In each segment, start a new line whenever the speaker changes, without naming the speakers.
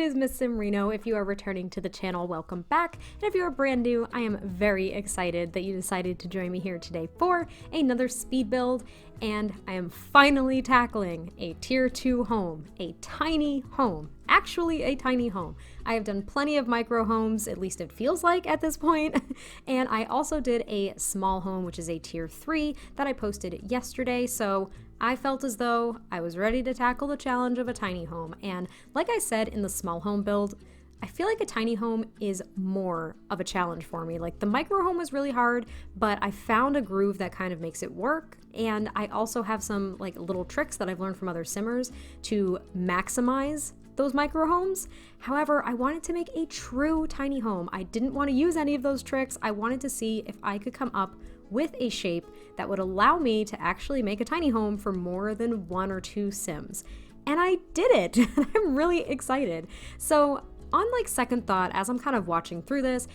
is MissSimReno. If you are returning to the channel, welcome back. And if you are brand new, I am very excited that you decided to join me here today for another speed build. And I am finally tackling a tier 2 home, a tiny home, actually a tiny home. I have done plenty of micro homes, at least it feels like at this point. And I also did a small home, which is a tier 3 that I posted yesterday. So I felt as though I was ready to tackle the challenge of a tiny home. And like I said in the small home build, I feel like a tiny home is more of a challenge for me. Like the micro home was really hard, but I found a groove that kind of makes it work. And I also have some like little tricks that I've learned from other simmers to maximize those micro homes. However, I wanted to make a true tiny home. I didn't want to use any of those tricks. I wanted to see if I could come up with a shape that would allow me to actually make a tiny home for more than 1 or 2 sims. And I did it. I'm really excited. So on like second thought, as I'm kind of watching through this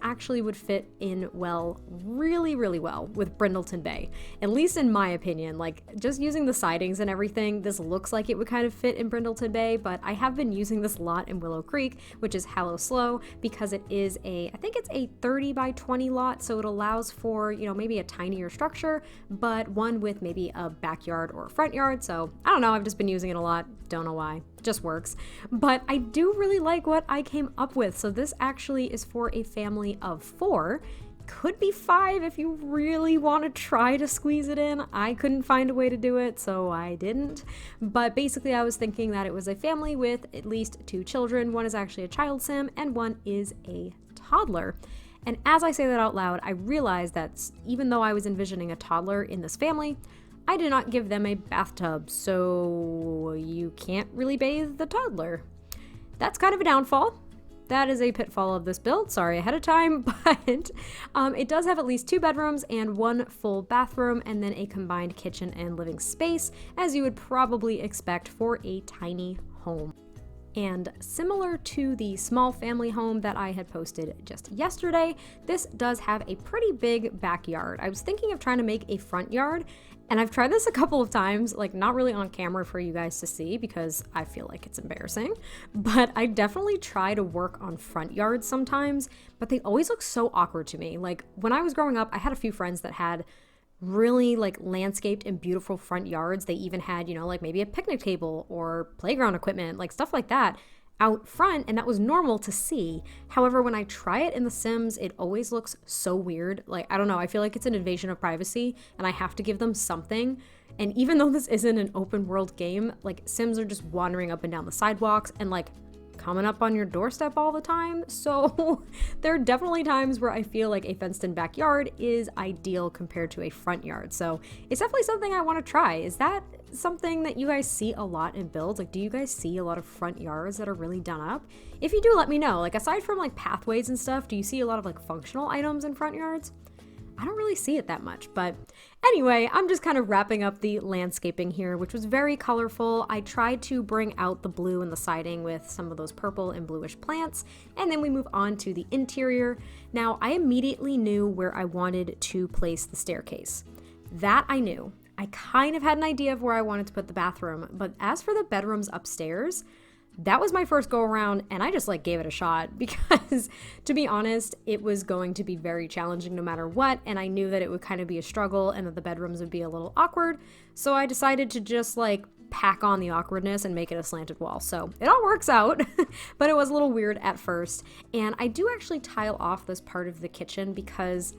actually would fit in well, really well with Brindleton Bay. At least in my opinion, like just using the sidings and everything, this looks like it would kind of fit in Brindleton Bay, but I have been using this a lot in Willow Creek, which is Hallow Slough, because it is I think it's a 30 by 20 lot, so it allows for, you know, maybe a tinier structure, but one with maybe a backyard or a front yard. So I don't know, I've just been using it a lot. Don't know why, just works. But I do really like what I came up with. So this actually is for a family of 4. Could be 5 if you really want to try to squeeze it in. I couldn't find a way to do it, so I didn't. But basically I was thinking that it was a family with at least 2 children. One is actually a child sim and one is a toddler. And as I say that out loud, I realized that even though I was envisioning a toddler in this family, I did not give them a bathtub, so you can't really bathe the toddler. That's kind of a downfall. That is a pitfall of this build, sorry ahead of time, but it does have at least 2 bedrooms and 1 full bathroom, and then a combined kitchen and living space, as you would probably expect for a tiny home. And similar to the small family home that I had posted just yesterday, this does have a pretty big backyard. I was thinking of trying to make a front yard, and I've tried this a couple of times, like not really on camera for you guys to see because I feel like it's embarrassing, but I definitely try to work on front yards sometimes, but they always look so awkward to me. Like when I was growing up, I had a few friends that had really like landscaped and beautiful front yards. They even had, you know, like maybe a picnic table or playground equipment, like stuff like that out front, and that was normal to see. However, when I try it in The Sims, it always looks so weird. Like, I don't know, I feel like it's an invasion of privacy and I have to give them something. And even though this isn't an open world game, like Sims are just wandering up and down the sidewalks and like coming up on your doorstep all the time. So there are definitely times where I feel like a fenced in backyard is ideal compared to a front yard. So it's definitely something I want to try. Is that something that you guys see a lot in builds? Like, do you guys see a lot of front yards that are really done up? If you do, let me know. Like, aside from like pathways and stuff, do you see a lot of like functional items in front yards? I don't really see it that much, but anyway, I'm just kind of wrapping up the landscaping here, which was very colorful. I tried to bring out the blue in the siding with some of those purple and bluish plants, and then we move on to the interior. Now, I immediately knew where I wanted to place the staircase. That I knew. I kind of had an idea of where I wanted to put the bathroom, but as for the bedrooms upstairs, that was my first go around, and I just like gave it a shot because, to be honest, it was going to be very challenging no matter what, and I knew that it would kind of be a struggle and that the bedrooms would be a little awkward, so I decided to just like pack on the awkwardness and make it a slanted wall. So it all works out, but it was a little weird at first. And I do actually tile off this part of the kitchen because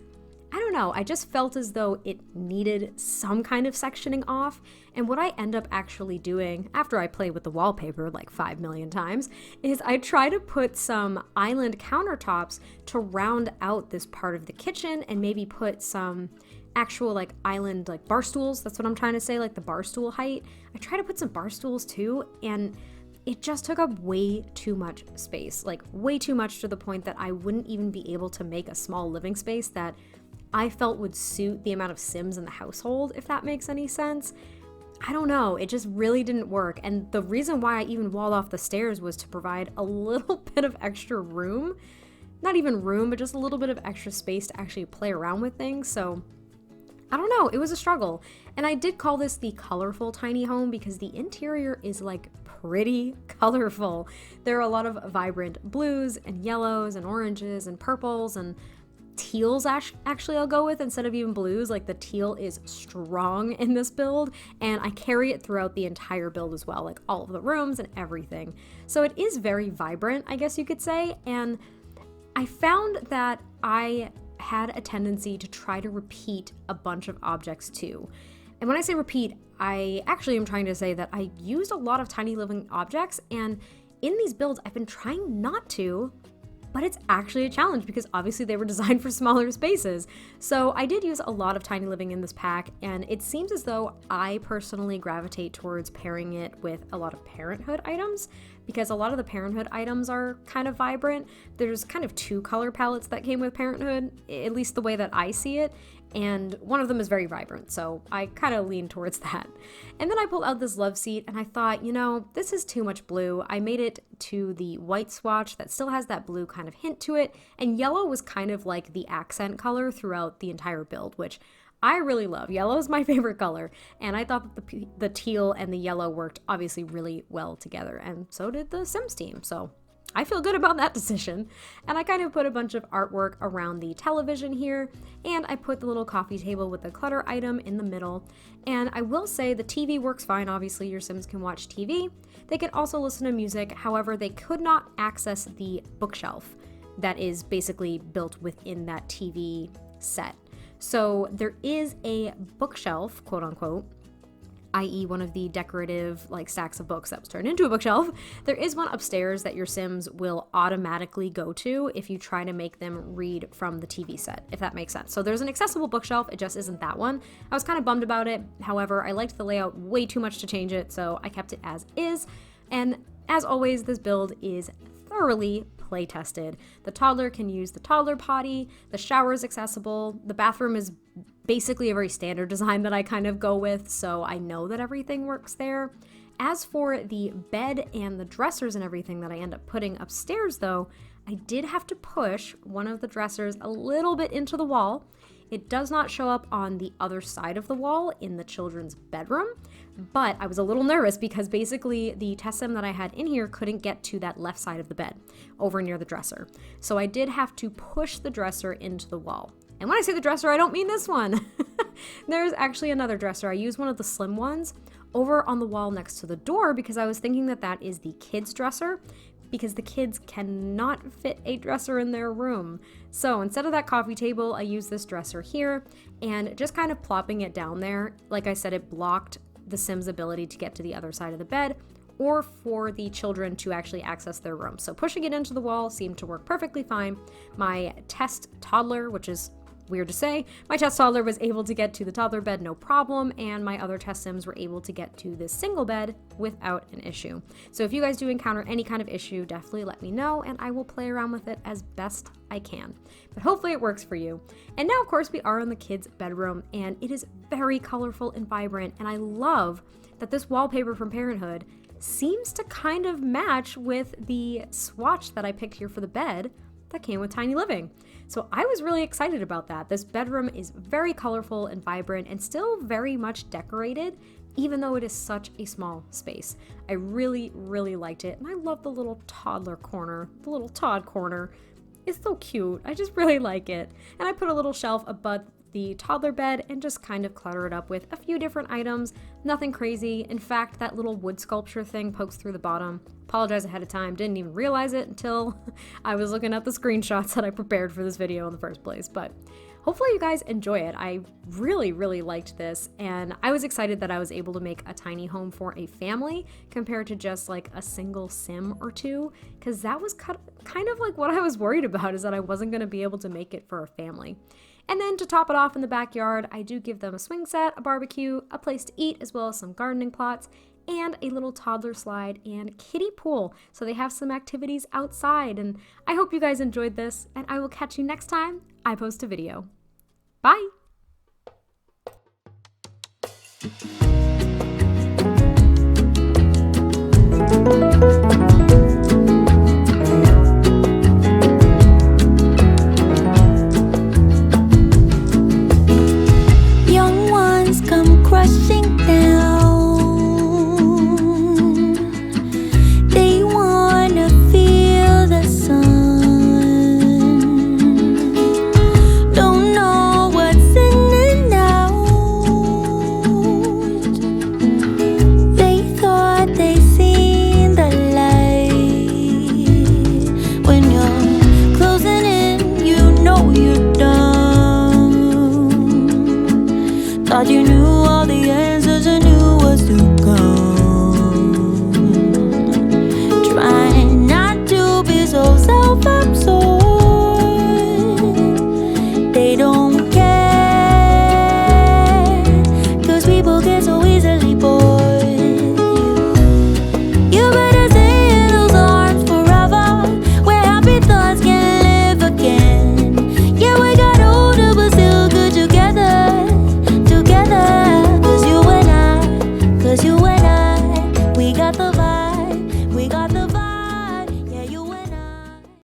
I don't know, I just felt as though it needed some kind of sectioning off. And what I end up actually doing after I play with the wallpaper like 5 million times is I try to put some island countertops to round out this part of the kitchen and maybe put some actual like island like bar stools. That's what I'm trying to say, like the bar stool height. I try to put some bar stools too, and it just took up way too much space, like way too much to the point that I wouldn't even be able to make a small living space that I felt would suit the amount of Sims in the household, if that makes any sense. I don't know, it just really didn't work. And the reason why I even walled off the stairs was to provide a little bit of extra room. Not even room, but just a little bit of extra space to actually play around with things. So I don't know, it was a struggle. And I did call this the colorful tiny home because the interior is like pretty colorful. There are a lot of vibrant blues and yellows and oranges and purples and teals actually I'll go with instead of even blues. Like the teal is strong in this build, and I carry it throughout the entire build as well, like all of the rooms and everything. So it is very vibrant, I guess you could say, and I found that I had a tendency to try to repeat a bunch of objects too. And when I say repeat, I actually am trying to say that I used a lot of tiny living objects, and in these builds I've been trying not to, but it's actually a challenge because obviously they were designed for smaller spaces. So I did use a lot of tiny living in this pack, and it seems as though I personally gravitate towards pairing it with a lot of parenthood items because a lot of the parenthood items are kind of vibrant. There's kind of two color palettes that came with parenthood, at least the way that I see it, and one of them is very vibrant, so I kind of lean towards that. And then I pulled out this love seat and I thought, you know, this is too much blue. I made it to the white swatch that still has that blue kind of hint to it, and yellow was kind of like the accent color throughout the entire build, which I really love. Yellow is my favorite color, and I thought that the teal and the yellow worked obviously really well together, and so did the Sims team, so I feel good about that decision. And I kind of put a bunch of artwork around the television here, and I put the little coffee table with the clutter item in the middle. And I will say the TV works fine. Obviously your Sims can watch TV. They can also listen to music. However, they could not access the bookshelf that is basically built within that TV set. So there is a bookshelf, quote unquote, i.e. one of the decorative like stacks of books that was turned into a bookshelf. There is one upstairs that your Sims will automatically go to if you try to make them read from the TV set, if that makes sense. So there's an accessible bookshelf, it just isn't that one. I was kind of bummed about it. However, I liked the layout way too much to change it, so I kept it as is. And as always, this build is thoroughly play tested. The toddler can use the toddler potty, the shower is accessible, the bathroom is basically a very standard design that I kind of go with, so I know that everything works there. As for the bed and the dressers and everything that I end up putting upstairs though, I did have to push one of the dressers a little bit into the wall. It does not show up on the other side of the wall in the children's bedroom, but I was a little nervous because basically the test sim that I had in here couldn't get to that left side of the bed over near the dresser. So I did have to push the dresser into the wall. And when I say the dresser, I don't mean this one. There's actually another dresser. I used one of the slim ones over on the wall next to the door because I was thinking that that is the kids' dresser, because the kids cannot fit a dresser in their room. So instead of that coffee table, I used this dresser here, and just kind of plopping it down there, like I said, it blocked the Sims' ability to get to the other side of the bed or for the children to actually access their room. So pushing it into the wall seemed to work perfectly fine. My test toddler, which is weird to say, my test toddler was able to get to the toddler bed no problem, and my other test Sims were able to get to this single bed without an issue. So if you guys do encounter any kind of issue, definitely let me know and I will play around with it as best I can. But hopefully it works for you. And now of course we are in the kids' bedroom, and it is very colorful and vibrant, and I love that this wallpaper from Parenthood seems to kind of match with the swatch that I picked here for the bed that came with Tiny Living. So I was really excited about that. This bedroom is very colorful and vibrant and still very much decorated, even though it is such a small space. I really, really liked it. And I love the little toddler corner, the little Todd corner. It's so cute. I just really like it. And I put a little shelf above the toddler bed and just kind of clutter it up with a few different items. Nothing crazy. In fact, that little wood sculpture thing pokes through the bottom. Apologize ahead of time. Didn't even realize it until I was looking at the screenshots that I prepared for this video in the first place. But hopefully you guys enjoy it. I really, really liked this, and I was excited that I was able to make a tiny home for a family compared to just like a single sim or two, because that was kind of like what I was worried about, is that I wasn't going to be able to make it for a family. And then to top it off in the backyard, I do give them a swing set, a barbecue, a place to eat, as well as some gardening plots, and a little toddler slide and kiddie pool, so they have some activities outside. And I hope you guys enjoyed this, and I will catch you next time I post a video. Bye!
Young Thought you knew all the answers and knew what's to come. Trying not to be so self-absorbed. They don't